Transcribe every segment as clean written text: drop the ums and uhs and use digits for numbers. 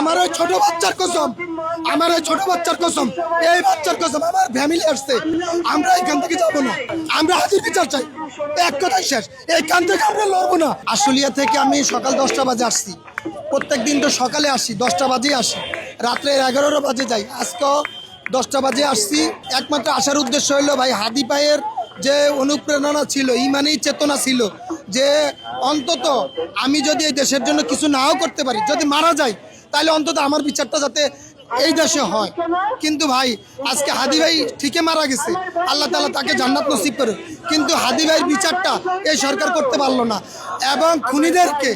আমার ওই ছোট বাচ্চার কসম, আমার ওই ছোট বাচ্চার কসম, এই বাচ্চার কসম, আমার ফ্যামিলি আসছে, আমরা এখান থেকে যাবো না, আমরা হাজির বিচার চাই, এক কথাই শেষ, এখান থেকে আমরা লড়বো না। আশুলিয়া থেকে আমি সকাল 10টা বাজে আসছি, প্রত্যেক দিন তো সকালে আসি, 10টা বাজে আসি, রাত্রে 11টা বাজে যাই, আজকেও 10টা বাজে আসছি। একমাত্র আসার উদ্দেশ্য হলো ভাই হাদি ভাইয়ের যে অনুপ্রেরণা ছিল, ইমানি চেতনা ছিল, যে অন্তত আমি যদি এই দেশের জন্য কিছু নাও করতে পারি, যদি মারা যাই, তাহলে অন্তত আমার বিচারটা যাতে এই দেশে হয়। কিন্তু ভাই আজকে হাদি ভাই ঠিকই মারা গেছে, আল্লাহ তাআলা তাকে জান্নাত নসিব করে, কিন্তু হাদি ভাইয়ের বিচারটা এই সরকার করতে পারলো না এবং খুনিদেরকে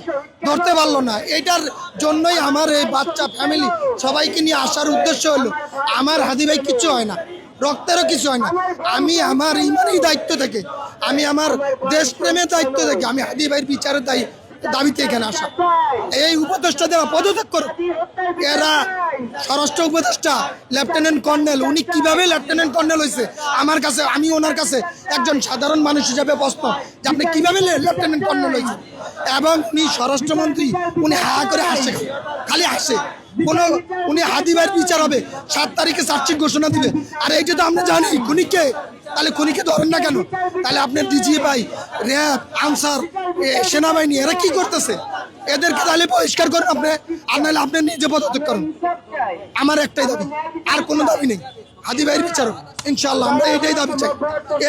ধরতে পারলো না। এটার জন্যই আমার এই বাচ্চা ফ্যামিলি সবাইকে নিয়ে আসার উদ্দেশ্য হলো, আমার হাদি ভাই কিচ্ছু হয় না, রক্তেরও কিছু হয় না, আমি আমার ইমানি দায়িত্ব থেকে, আমি আমার দেশপ্রেমের দায়িত্ব থেকে আমি হাদি ভাইয়ের বিচারের দাবিতে এখানে আসা। এই উপদেষ্টা দেওয়া পদত্যাগ করো। এরা স্বরাষ্ট্র উপদেষ্টা লেফটেন্যান্ট কর্নেল, উনি কিভাবে লেফটেন্যান্ট কর্নেল হয়েছে আমার কাছে, আমি ওনার কাছে একজন সাধারণ মানুষ হিসাবে প্রশ্ন যে আপনি কিভাবে লেফটেন্যান্ট কর্নেল হয়েছে। এবং উনি স্বরাষ্ট্রমন্ত্রী, উনি হা করে হাসে, খালি হাসে। উনি হাদি ভাইয়ের বিচার হবে, 7 তারিখে চার্জশিট ঘোষণা দিবে। আর এইটা তো আমরা জানি খুনিকে, তাহলে খুনিকে ধরেন না কেন? তাহলে আপনার ডিজিএফআই, র্যাব, আনসার, সেনাবাহিনী এরা কি করতেছে? এদেরকে তাহলে বহিষ্কার করুন আপনি, আর নাহলে আপনি নিজে পদত্যাগ করুন। আমার একটাই দাবি, আর কোনো দাবি নেই, হাদি ভাইয়ের বিচার হোক, ইনশাল্লাহ আমরা এইটাই দাবি চাই।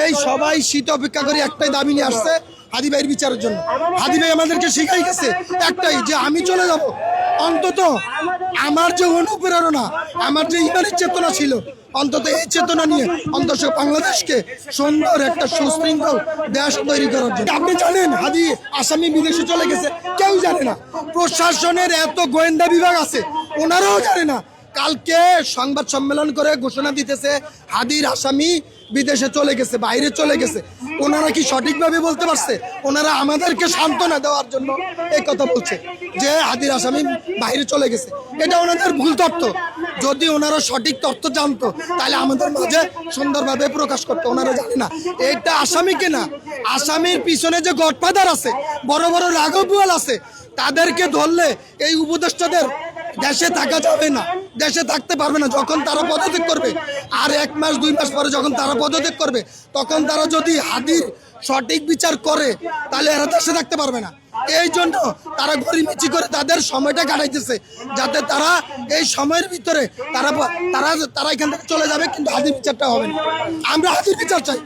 এই সবাই শীত অপেক্ষা করে একটাই দাবি নিয়ে আসছে, হাদি ভাইয়ের বিচারের জন্য। হাদি ভাই আমাদেরকে শিখাই গেছে একটাই, যে আমি চলে যাব, অন্তত আমার যে অনুপ্রেরণা, আমার যে ইমানের চেতনা ছিল, অন্তত এই চেতনা নিয়ে অন্তত বাংলাদেশকে সুন্দর একটা সুশৃঙ্খল দেশ তৈরি করার জন্য। আপনি জানেন হাদি আসামি বিদেশে চলে গেছে, কেউ জানে না, প্রশাসনের এত গোয়েন্দা বিভাগ আছে, ওনারাও জানে না। কালকে সংবাদ সম্মেলন করে ঘোষণা দিতেছে হাদির আসামি বিদেশে চলে গেছে, বাইরে চলে গেছে। ওনারা কি সঠিকভাবে বলতে পারছে? ওনারা আমাদেরকে সান্ত্বনা দেওয়ার জন্য এই কথা বলছে যে হাদির আসামি বাইরে চলে গেছে। এটা ওনাদের ভুল তথ্য। যদি ওনারা সঠিক তথ্য জানতো তাহলে আমাদের মাঝে সুন্দরভাবে প্রকাশ করতো, ওনারা জানে না। এটা আসামিকে না, আসামির পিছনে যে গডফাদার আছে, বড় বড় রাঘবুয়াল আছে, তাদেরকে ধরলে এই উপদেষ্টাদের দেশে থাকা যাবে না, দেশে থাকতে পারবে না। যখন তারা পদত্যাগ করবে, আর 1 মাস 2 মাস পরে যখন তারা পদত্যাগ করবে, তখন তারা যদি হাদির সঠিক বিচার করে, তাহলে এরা দেশে থাকতে পারবে না। এই জন্য তারা গড়িমিচি করে তাদের সময়টা কাটাইতেছে, যাতে তারা এই সময়ের ভিতরে তারা এখান থেকে চলে যাবে, কিন্তু হাদির বিচারটা হবে না। আমরা হাদির বিচার চাই,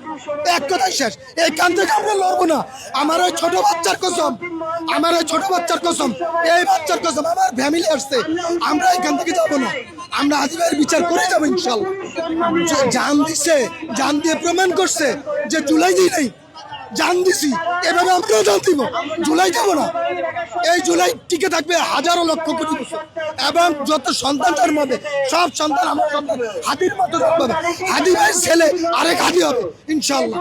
এক কথাই শেষ, এখান থেকে আমরা লড়বো না। আমার ওই ছোট বাচ্চার কসম, আমার ওই ছোট বাচ্চার কসম, এই বাচ্চার কসম, আমার ফ্যামিলি আসছে, আমরা এখান থেকে যাবো না, আমরা হাদি ভাইয়ের বিচার করে যাবো ইনশাল্লাহ। জান দিছে, জান দিয়ে প্রমাণ করছে যে জুলাই দিই নেই, জান দিছি, এভাবে আমরাও জান দিব, জুলাই যাব না। এই জুলাই টিকে থাকবে হাজারো লক্ষ কোটি বছর, এবং যত সন্তান জন্ম হবে, সব সন্তান আমার সন্তান হাদির মতো জন্ম হবে। হাদি ভাইয়ের ছেলে আরেক হাদি হবে ইনশাল্লাহ।